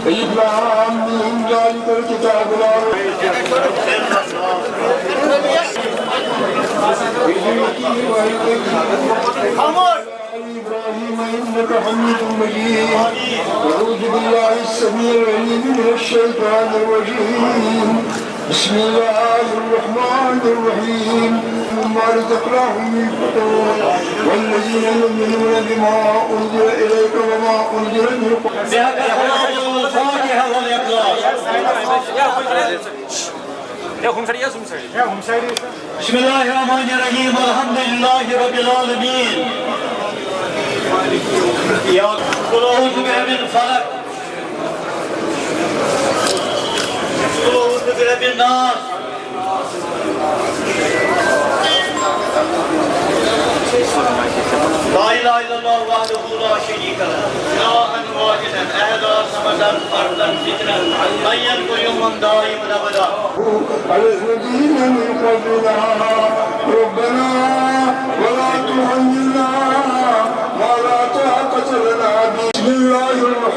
إبراهيم من ذلك الكتاب لا إبراهيم إنك حميد مجيد أعوذ بالله السميع العليم من الشيطان الرجيم بسم الله الرحمن الرحيم مما رزقناهم ينفقون والذين يؤمنون بما أنزل إليك وما أنزل من قبلك الفاتحة والإخلاص. بسم الله الرحمن الرحيم الحمد لله رب العالمين. يا قل أعوذ برب الفلق قل أعوذ برب الناس لا إله إلا الله وحده لا شريك له إلها واحدا أحدا صمدا فردا ذكرا حيا قيوما دائما أبدا على الذين من قبلنا ربنا ولا تحملنا ما لا طاقة لنا به بسم الله الرحمن